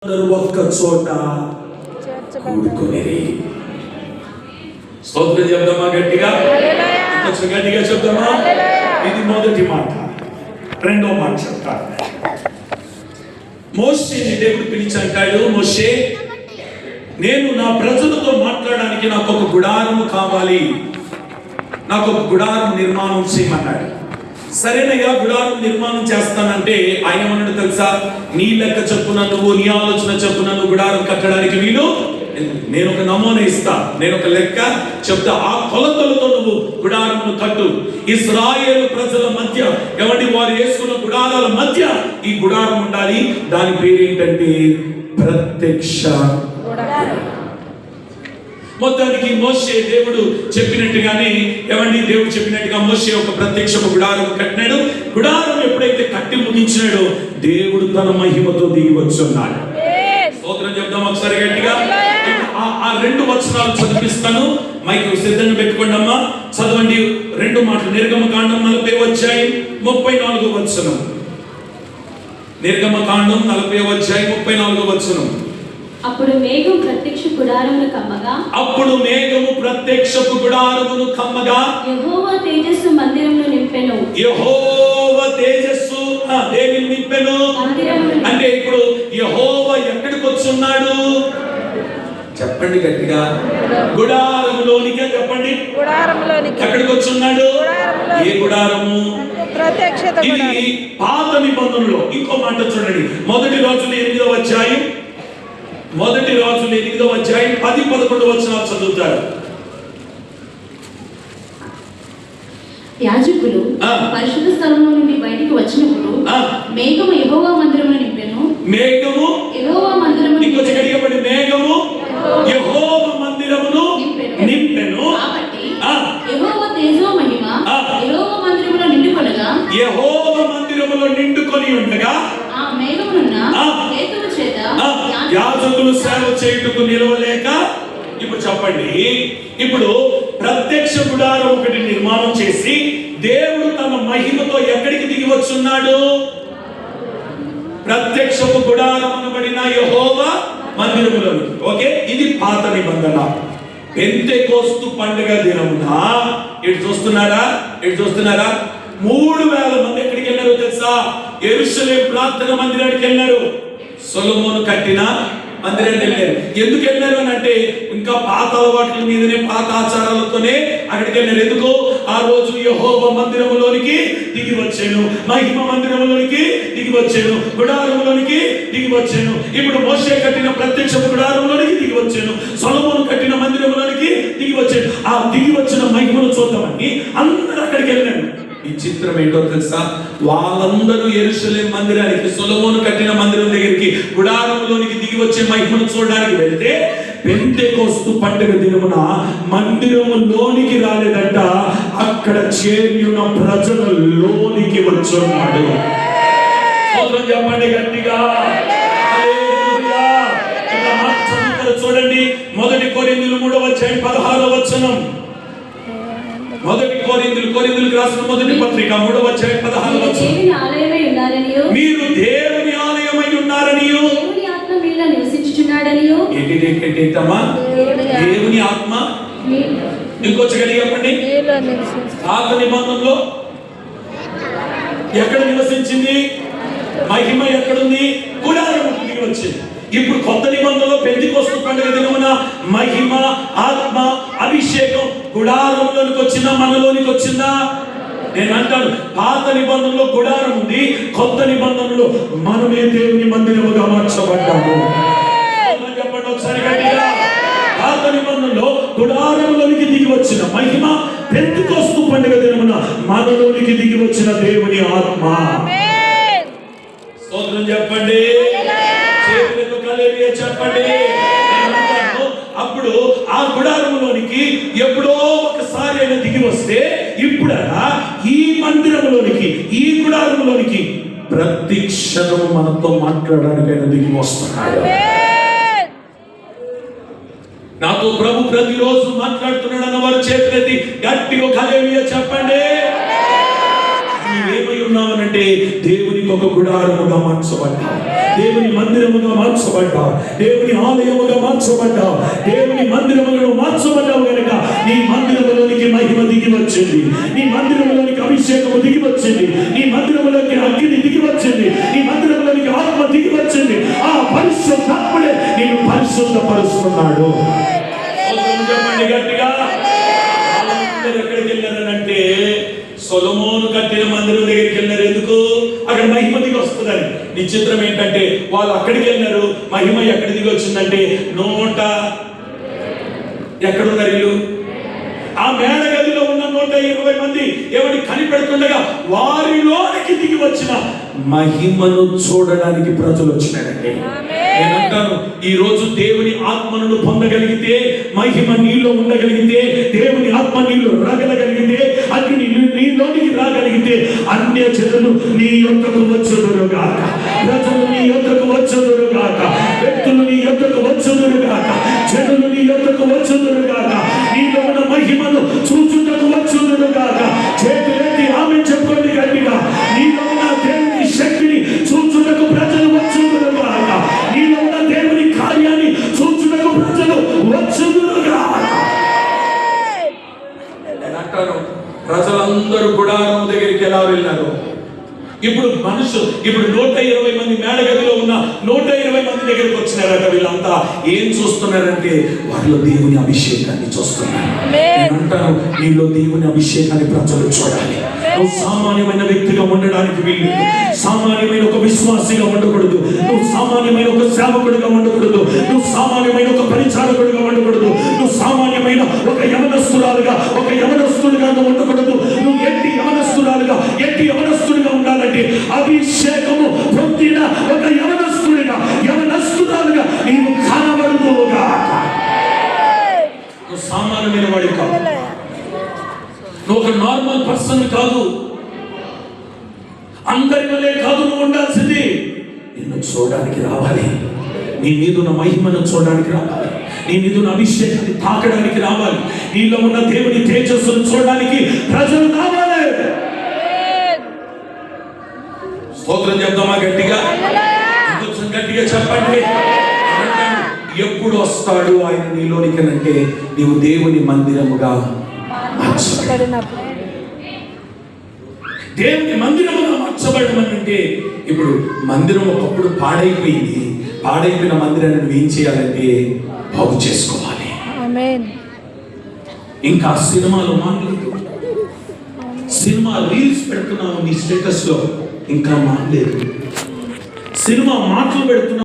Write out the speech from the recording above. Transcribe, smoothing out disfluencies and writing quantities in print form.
అందరూ ఒక్క చోట కూడుకునేది. స్తోత్రం చెప్దామా గట్టిగా? కొంచెం గట్టిగా చెప్దామా? ఇది మొదటి మాట. రెండో మాట చెప్తాను. మోషేని దేవుడు పిలిచి అంటాడు, మోషే, నేను నా ప్రజలతో మాట్లాడడానికి నాకు ఒక గుడారము కావాలి, నాకు ఒక గుడారం నిర్మాణం చేయమన్నాడు. సరేనయ్యా, గుడారం నిర్మాణం చేస్తానంటే ఆయన ఏమన్నాడు తెలుసా? నీ లెక్క చెప్పున నువ్వు, నీ ఆలోచన చెప్పున నువ్వు గుడారం కట్టడానికి వీలు. నేను ఒక నమూనా ఇస్తా, నేను ఒక లెక్క చెప్తా, ఆ కొలతలతో నువ్వు గుడారమును కట్టు. ఇశ్రాయేలు ప్రజల మధ్య ఎవరి వారు వేసుకున్న గుడారాల మధ్య ఈ గుడారం ఉండాలి. దాని పేరు ఏంటంటే ప్రత్యక్ష. మొత్తానికి మోషే దేవుడు చెప్పినట్టుగానే దేవుడు చెప్పినట్టుగా మోషే ఒక ప్రత్యక్షపు గుడారం కట్టినాడు. గుడారం ఎప్పుడైతే కట్టి ముగించినాడో దేవుడు తన మహిమతో దిగి వచ్చున్నాడు. స్తోత్రం చెప్దాం ఒకసారి గట్టిగా. ఆ రెండు వచనాలు చదివిస్తాను, మైక్ సిద్ధంగా పెట్టుకోండి అమ్మా. చదవండి రెండు మాటలు. నిర్గమకాండం 40:34 నిర్గమకాండం 40:34. అప్పుడు మేఘం ప్రత్యక్ష గుడారమును కమ్మగా, అప్పుడు మేఘము ప్రత్యక్షపు గుడారమును కమ్మగా, యెహోవా తేజస్సు మందిరమును నింపెను. యెహోవా తేజస్సు దేనిని నింపెను అంటే ఇప్పుడు యెహోవా ఎక్కడికి వచ్చున్నాడు? చెప్పండి గట్టిగా. గుడారములోనికి. చెప్పండి, గుడారములోనికి. ఎక్కడికి వచ్చున్నాడు? ఏ గుడారము? ప్రత్యక్షత. ఇది పాత నిబంధనలో. ఇంకో మాట చూడండి, మొదటి రాజులు 8వ అధ్యాయం 10-11 చదువుతారు. యాజకులు పరిశుద్ధ స్థలంలో నుండి బయటికి వచ్చినప్పుడు మేఘము యెహోవా మందిరమును నింపెను. మేఘము యెహోవా మందిరమును మేఘము యెహోవా మందిరమును నింపెను. కాబట్టి యెహోవా తేజో మహిమ యెహోవా మందిరములో నిండుకొనగా, యెహోవా మందిరములో నిండుకొని ఉండగా ఆ మేఘమునున్న హేతువు చేత యాజకులు సేవ చేయుటకు నిలవలేక. ఇప్పుడు చెప్పండి, ఇప్పుడు ప్రత్యక్ష గుడారం ఒకటి నిర్మాణం చేసి దేవుడు తన మహిమతో ఎక్కడికి దిగి వచ్చున్నాడు? ప్రత్యక్షపు గుడారం అనబడిన యెహోవా మందిరములోని. ఓకే, ఇది పాత నిబంధన. పెంతెకోస్తు పండుగ దినమున ఇటు చూస్తున్నారా 3,000 మంది ఎక్కడికి వెళ్ళారో తెలుసా? యెరూషలేము ప్రార్థన మందిరానికి వెళ్ళారు. సొలొమోను కట్టిన మందిరానికి వెళ్ళారు. ఎందుకు వెళ్ళారు అని అంటే ఇంకా పాత అలవాట్ల మీదనే, పాత ఆచారాలతోనే అక్కడికి వెళ్ళారు. ఎందుకు? ఆ రోజు యెహోవా మందిరములోనికి దిగి వచ్చాను, మహిమ మందిరములోనికి దిగి వచ్చాను, గుడారములోనికి దిగి వచ్చాను. ఇప్పుడు మోషే కట్టిన ప్రత్యక్ష గుడారంలోనికి దిగి వచ్చాను, సొలొమోను కట్టిన మందిరంలోనికి దిగి వచ్చాను. ఆ దిగి వచ్చిన మహిమను చూద్దామని అందరూ అక్కడికి వెళ్ళారు. ఈ చిత్రం ఏంటో తెలుసా? వాళ్ళందరూ యెరూషలేము మందిరానికి, సొలొమోను కట్టిన మందిరం దగ్గరికి, గుడారంలోనికి దిగి వచ్చే మహిమను చూడడానికి వెళ్తే పెంతెకోస్తు పండుగ దినమున మందిరములోనికి రాలేదంట, అక్కడ చేరి ఉన్న ప్రజలలోనికి వచ్చున్నాడు. చెప్పండి గట్టిగా. చూడండి, 1 కొరింథీయులు 3:16. కొరింథీయులకు రాసిన మొదటి పత్రిక 3:16. మీరు దేవుని ఆలయమై ఉన్నారనియు, దేవుని ఆత్మ మీలో నివసించుచున్నాడనియు. ఏంటమ్మా? దేవుని ఆత్మ. ఇంకొంచెం గట్టిగా చెప్పండి. పాత నిబంధనలో ఎక్కడ నివసించింది? మహిమ ఎక్కడుంది? గుడారములోకి దిగి వచ్చింది. ఇప్పుడు కొత్త నిబంధనలో పెంతెకోస్తు పండుగ దినమున మహిమ, ఆత్మ, అభిషేకం గుడారంలోనికి వచ్చిందా, మనలోనికి వచ్చిందా? నేను అంటాను, పాత నిబంధనలో గుడారం ఉంది, కొత్త నిబంధనలో మనమే దేవుని మందిరముగా మార్చబడ్డాము. చెప్పండి ఒకసారి గట్టిగా. పాత నిబంధనలో గుడారంలోనికి దిగి వచ్చిన మహిమ, పెంతెకోస్తు పండుగ దినమున మనలోనికి దిగి వచ్చిన దేవుని ఆత్మ. స్తోత్రం చెప్పండి, చెప్పండి. అప్పుడు ఆ గుడారములోనికి ఎప్పుడో ఒకసారి ఆయన దిగి వస్తే, ఇప్పుడైనా ఈ మందిరములోనికి, ఈ గుడారములోనికి ప్రతి క్షణం మనతో మాట్లాడడానికి ఆయన దిగి వస్తున్నాడు. నాతో ప్రభు ప్రతిరోజు మాట్లాడుతున్నాడు అన్న వారు చేతులెత్తి గట్టిగా హల్లెలూయా చెప్పండి. నీవేమై ఉన్నావనంటే దేవునికి ఒక గుడారముగా మార్చబడ్డా, దేవుని మందిరముగా మార్చబడ్డా, దేవుని ఆలయముగా మార్చబడ్డా, దేవుని మందిరముగా మార్చబడ్డావు కనుక నీ మందిరములోనికి మహిమ దిగి వచ్చింది, నీ మందిరములోనికి అభిషేకము దిగి వచ్చింది, నీ మందిరములోకి అగ్ని దిగి వచ్చింది, నీ మందిరములోనికి ఆత్మ దిగి వచ్చింది. ఆ పరిశుద్ధాత్ముడే నేను పరిశుద్ధపరుస్తున్నాడు. చెప్పండి గట్టిగా. వాళ్ళందరూ ఎక్కడికి వెళ్ళారనంటే సొలొమోను కట్టిన మందిరం దగ్గరికి వెళ్ళారు. ఎందుకు? అక్కడ మహిమ దిగి వస్తుందని. విచిత్రం ఏంటంటే వాళ్ళు అక్కడికి వెళ్ళారు, మహిమ ఎక్కడి దిగి వచ్చిందంటే ఎక్కడున్నారు వీళ్ళు? ఆ మేడ గదిలో ఉన్న 120 మంది ఎవరిని కనిపెడుతుండగా వారిలోనికి దిగి వచ్చిన మహిమను చూడడానికి ప్రజలు వచ్చినారండి. నేనంటాను, ఈ రోజు దేవుని ఆత్మను పొందగలిగితే, మహిమ నీలో ఉండగలిగితే, దేవుని ఆత్మ నీలో రాగలగలిగితే, అగ్ని నీలోనికి రాగలిగితే అన్య జనులు నీ యొక్కకు వచ్చుదురుగాక, ప్రజలు నీ యొక్కకు వచ్చుదురుగాక, వ్యక్తులు నీ యొక్కకు వచ్చుదురుగాక, జనులు నీ యొక్కకు వచ్చుదురుగాక, నీలో ఉన్న మహిమను చూచుటకు వచ్చుదురుగాక. చేతులెత్తి ఆమె చెప్పుకోండి గట్టిగా. నీలో ఉన్న దేవుని శక్తిని చూచుటకు ప్రజలు వచ్చుదురుగాక, నీలో ఉన్న దేవుని కార్యాన్ని చూచుటకు ప్రజలు వచ్చుదురుగాక. నేను అంటాను, ప్రజలందరూ గుడారం దగ్గరికి ఎలా వెళ్ళారు? ఇప్పుడు 120 మంది మేడగదిలో ఉన్న 120 మంది దగ్గరికి వచ్చినారట. వీళ్ళంతా ఏం చూస్తున్నారంటే వారిలో దేవుని అభిషేకాన్ని చూస్తున్నారు. నేను అంటాను, నీలో దేవుని అభిషేకాన్ని ప్రజలు చూడాలి. నువ్వు సామాన్యమైన వ్యక్తిగా ఉండడానికి వీలు, సామాన్యమైన ఒక విశ్వాసిగా ఉండకూడదు, నువ్వు సామాన్యమైన ఒక సేవకుడిగా ఉండకూడదు, నువ్వు సామాన్యమైన ఒక పరిచారకుడిగా ఉండకూడదు, నువ్వు సామాన్యమైన ఒక యవనస్తురాలుగా ఒక యవనస్తుడిగా ఉండకూడదు. నువ్వు ఎట్టి యవనస్తుడిగా ఉండాలంటే అభిషేకము పొందిన ఒక యవనస్తురాలుగా నీవు కనబడుదువుగా. నువ్వు సామాన్యమైన వాడి కాదు, నువ్వు ఒక నార్మల్ పర్సన్ కాదు, అందరి వల్లే కాదు. నువ్వు ఉండాల్సింది నిన్ను చూడడానికి రావాలి, నీ మీదున్న మహిమను చూడడానికి రావాలి, నీ మీదున్న అభిషేకాన్ని తాకడానికి రావాలి, నీలో ఉన్న దేవుని తేజస్సును చూడడానికి ప్రజలు రావాలి. స్తోత్రం చెప్దామా గట్టిగా? కొంచెం గట్టిగా చెప్పండి. ఎప్పుడు వస్తాడు ఆయన నీలోనికి అంటే నీవు దేవుని మందిరముగా దేవుని మందిరముగా మార్చబడడం అంటే, ఇప్పుడు మందిరం ఒకప్పుడు పాడైపోయిన మందిరాన్ని నువ్వు ఏం చేయాలంటే బాగు చేసుకోవాలి. ఇంకా సినిమాలో మానలేదు, సినిమా రీల్స్ పెడుతున్నావు నీ స్టేటస్ లో, ఇంకా మానలేదు, సినిమా మాటలు పెడుతున్నావు.